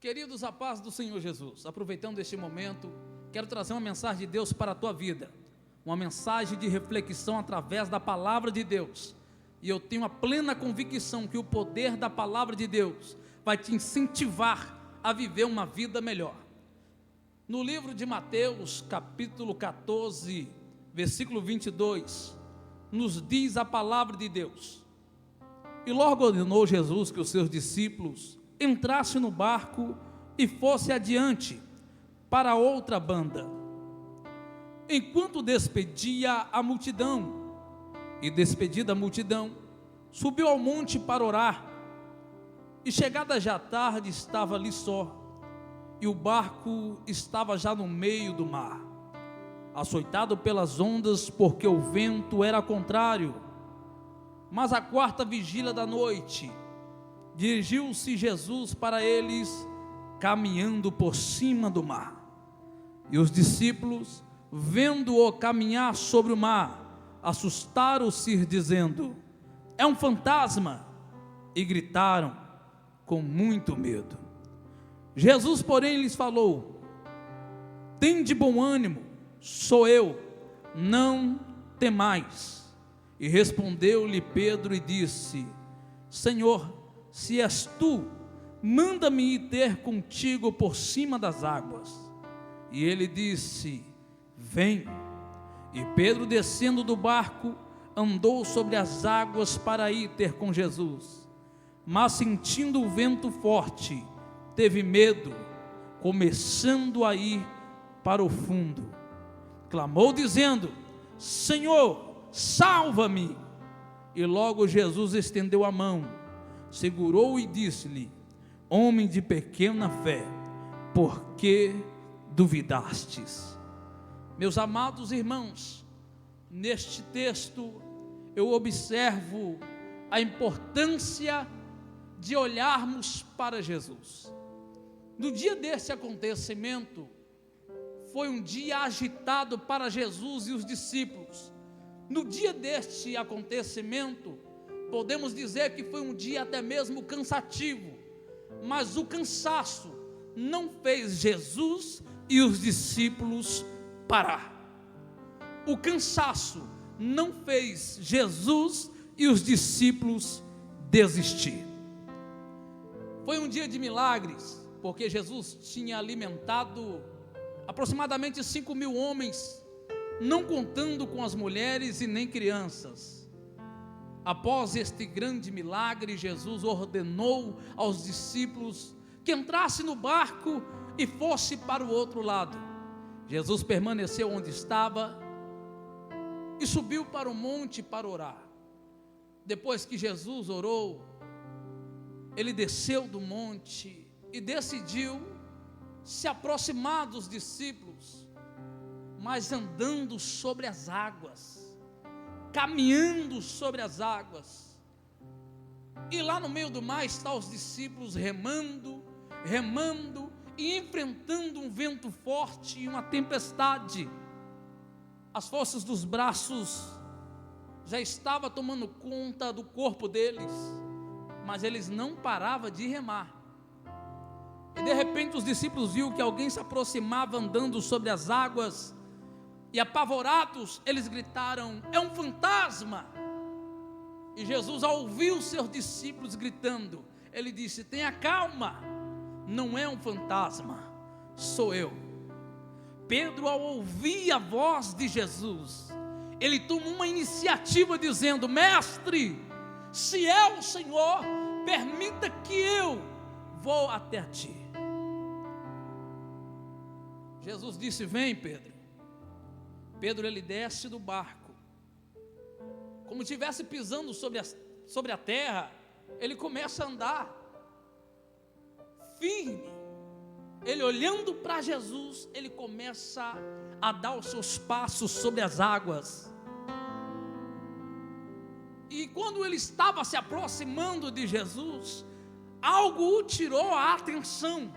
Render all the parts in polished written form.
Queridos, a paz do Senhor Jesus. Aproveitando este momento, quero trazer uma mensagem de Deus para a tua vida, uma mensagem de reflexão através da palavra de Deus. E eu tenho a plena convicção que o poder da palavra de Deus vai te incentivar a viver uma vida melhor. No livro de Mateus, capítulo 14, versículo 22, nos diz a palavra de Deus: e logo ordenou Jesus que os seus discípulos entrassem no barco e fosse adiante para outra banda, enquanto despedia a multidão. E despedida a multidão, subiu ao monte para orar. E chegada já a tarde, estava ali só, e o barco estava já no meio do mar, açoitado pelas ondas, porque o vento era contrário. Mas à quarta vigília da noite, dirigiu-se Jesus para eles, caminhando por cima do mar. E os discípulos, vendo-o caminhar sobre o mar, assustaram-se, dizendo: é um fantasma, e gritaram com muito medo. Jesus, porém, lhes falou: tende bom ânimo, sou eu, não temais. E respondeu-lhe Pedro e disse: Senhor, se és tu, manda-me ir ter contigo por cima das águas. E ele disse: vem. E Pedro, descendo do barco, andou sobre as águas para ir ter com Jesus. Mas sentindo o vento forte, teve medo, começando a ir para o fundo. Clamou dizendo: Senhor, salva-me. E logo Jesus estendeu a mão, segurou e disse-lhe: homem de pequena fé, por que duvidastes? Meus amados irmãos, neste texto eu observo a importância de olharmos para Jesus. No dia desse acontecimento, foi um dia agitado para Jesus e os discípulos. No dia deste acontecimento, podemos dizer que foi um dia até mesmo cansativo, mas o cansaço não fez Jesus e os discípulos parar. O cansaço não fez Jesus e os discípulos desistir. Foi um dia de milagres, porque Jesus tinha alimentado aproximadamente 5.000 homens, não contando com as mulheres e nem crianças. Após este grande milagre, Jesus ordenou aos discípulos que entrasse no barco e fosse para o outro lado. Jesus permaneceu onde estava e subiu para o monte para orar. Depois que Jesus orou, ele desceu do monte e decidiu se aproximar dos discípulos, mas andando sobre as águas, caminhando sobre as águas. E lá no meio do mar estão os discípulos remando e enfrentando um vento forte e uma tempestade. As forças dos braços já estavam tomando conta do corpo deles, mas eles não paravam de remar. E de repente os discípulos viram que alguém se aproximava andando sobre as águas, e apavorados eles gritaram: é um fantasma. E Jesus, ao ouvir os seus discípulos gritando, ele disse: tenha calma, não é um fantasma, sou eu. Pedro, ao ouvir a voz de Jesus, ele tomou uma iniciativa dizendo: mestre, se é o Senhor, permita que eu vou até ti. Jesus disse: vem, Pedro. Pedro, ele desce do barco, como se estivesse pisando sobre a terra. Ele começa a andar firme. Ele, olhando para Jesus, ele começa a dar os seus passos sobre as águas. E quando ele estava se aproximando de Jesus, algo o tirou a atenção: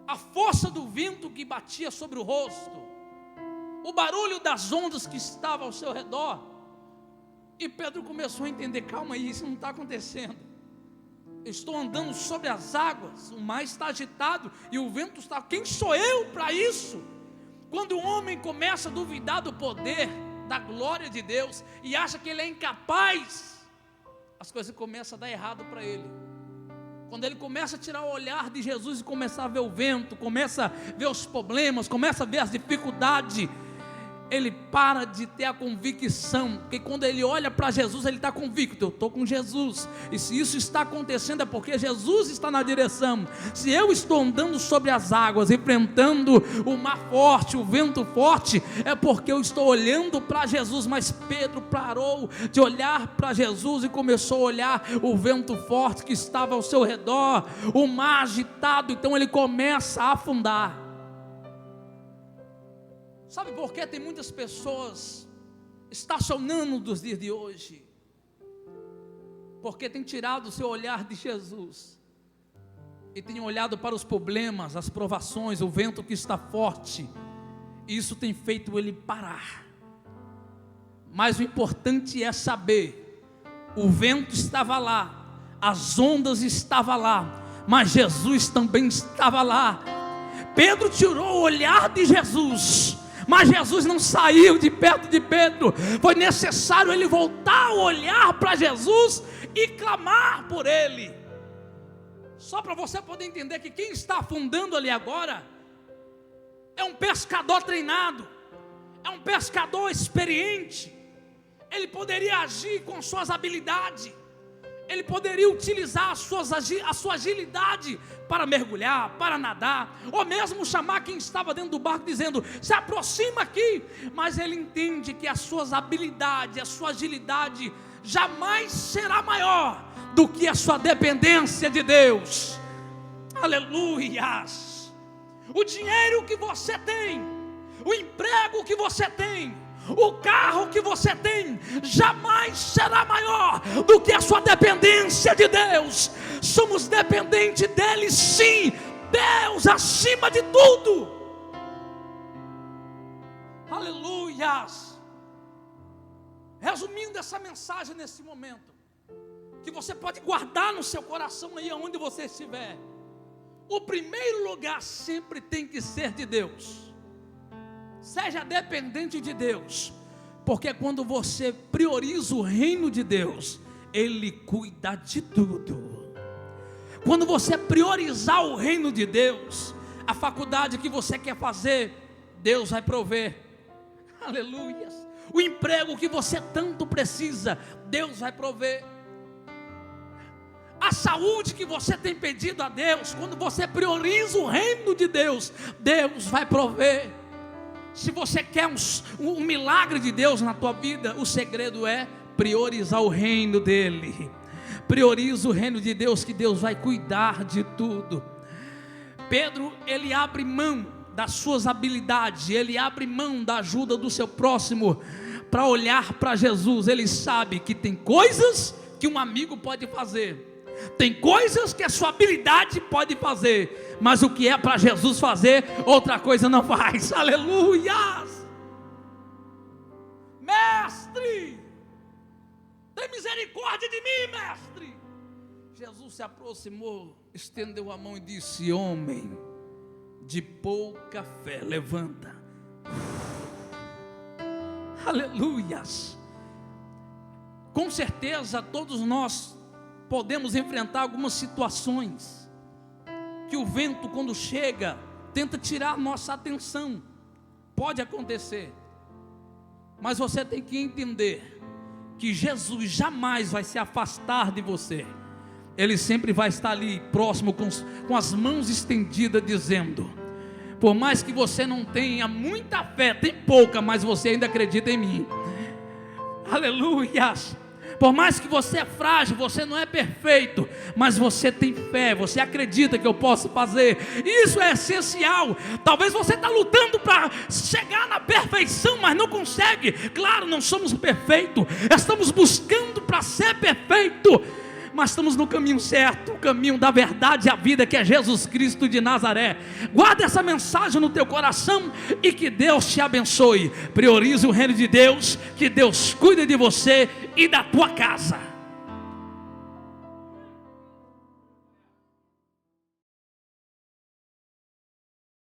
a força do vento que batia sobre o rosto, o barulho das ondas que estava ao seu redor. E Pedro começou a entender: calma aí, isso não está acontecendo. estou andando sobre as águas, o mar está agitado e o vento está... Quem sou eu para isso? Quando o homem começa a duvidar do poder, da glória de Deus, e acha que ele é incapaz, as coisas começam a dar errado para ele. Quando ele começa a tirar o olhar de Jesus e começar a ver o vento, começa a ver os problemas, começa a ver as dificuldades, ele para de ter a convicção, porque quando ele olha para Jesus, ele está convicto: eu estou com Jesus, e se isso está acontecendo é porque Jesus está na direção. Se eu estou andando sobre as águas, enfrentando o mar forte, o vento forte, é porque eu estou olhando para Jesus. Mas Pedro parou de olhar para Jesus e começou a olhar o vento forte que estava ao seu redor, o mar agitado. Então ele começa a afundar. Sabe por que tem muitas pessoas estacionando nos dias de hoje? Porque tem tirado o seu olhar de Jesus e tem olhado para os problemas, as provações, o vento que está forte, e isso tem feito ele parar. Mas o importante é saber: o vento estava lá, as ondas estavam lá, mas Jesus também estava lá. Pedro tirou o olhar de Jesus, mas Jesus não saiu de perto de Pedro. Foi necessário ele voltar a olhar para Jesus e clamar por ele. Só para você poder entender que quem está afundando ali agora é um pescador treinado, é um pescador experiente. Ele poderia agir com suas habilidades, ele poderia utilizar a sua agilidade para mergulhar, para nadar, ou mesmo chamar quem estava dentro do barco dizendo: se aproxima aqui. Mas ele entende que as suas habilidades, a sua agilidade jamais será maior do que a sua dependência de Deus. Aleluias! O dinheiro que você tem, o emprego que você tem, o carro que você tem, jamais será maior do que a sua dependência de Deus. Somos dependentes dele, sim. Deus acima de tudo. Aleluias. Resumindo essa mensagem nesse momento, que você pode guardar no seu coração aí onde você estiver: o primeiro lugar sempre tem que ser de Deus. Seja dependente de Deus, porque quando você prioriza o reino de Deus, Ele cuida de tudo. Quando você priorizar o reino de Deus, a faculdade que você quer fazer, Deus vai prover. Aleluia. O emprego que você tanto precisa, Deus vai prover. A saúde que você tem pedido a Deus, quando você prioriza o reino de Deus, Deus vai prover. Se você quer um milagre de Deus na tua vida, o segredo é priorizar o reino dele. Prioriza o reino de Deus, que Deus vai cuidar de tudo. Pedro, ele abre mão das suas habilidades, ele abre mão da ajuda do seu próximo para olhar para Jesus. Ele sabe que tem coisas que um amigo pode fazer, tem coisas que a sua habilidade pode fazer, mas o que é para Jesus fazer, outra coisa não faz. Aleluias! Mestre, tem misericórdia de mim, mestre. Jesus se aproximou, estendeu a mão e disse: homem de pouca fé, levanta. Aleluias! Com certeza todos nós podemos enfrentar algumas situações que o vento, quando chega, tenta tirar nossa atenção. Pode acontecer, mas você tem que entender que Jesus jamais vai se afastar de você. Ele sempre vai estar ali próximo, com as mãos estendidas, dizendo: por mais que você não tenha muita fé, tem pouca, mas você ainda acredita em mim. Aleluias! Por mais que você é frágil, você não é perfeito, mas você tem fé, você acredita que eu posso fazer. Isso é essencial. Talvez você está lutando para chegar na perfeição, mas não consegue. Claro, não somos perfeitos, estamos buscando para ser perfeito, mas estamos no caminho certo, o caminho da verdade e a vida, que é Jesus Cristo de Nazaré. Guarda essa mensagem no teu coração e que Deus te abençoe. Priorize o reino de Deus, que Deus cuide de você e da tua casa.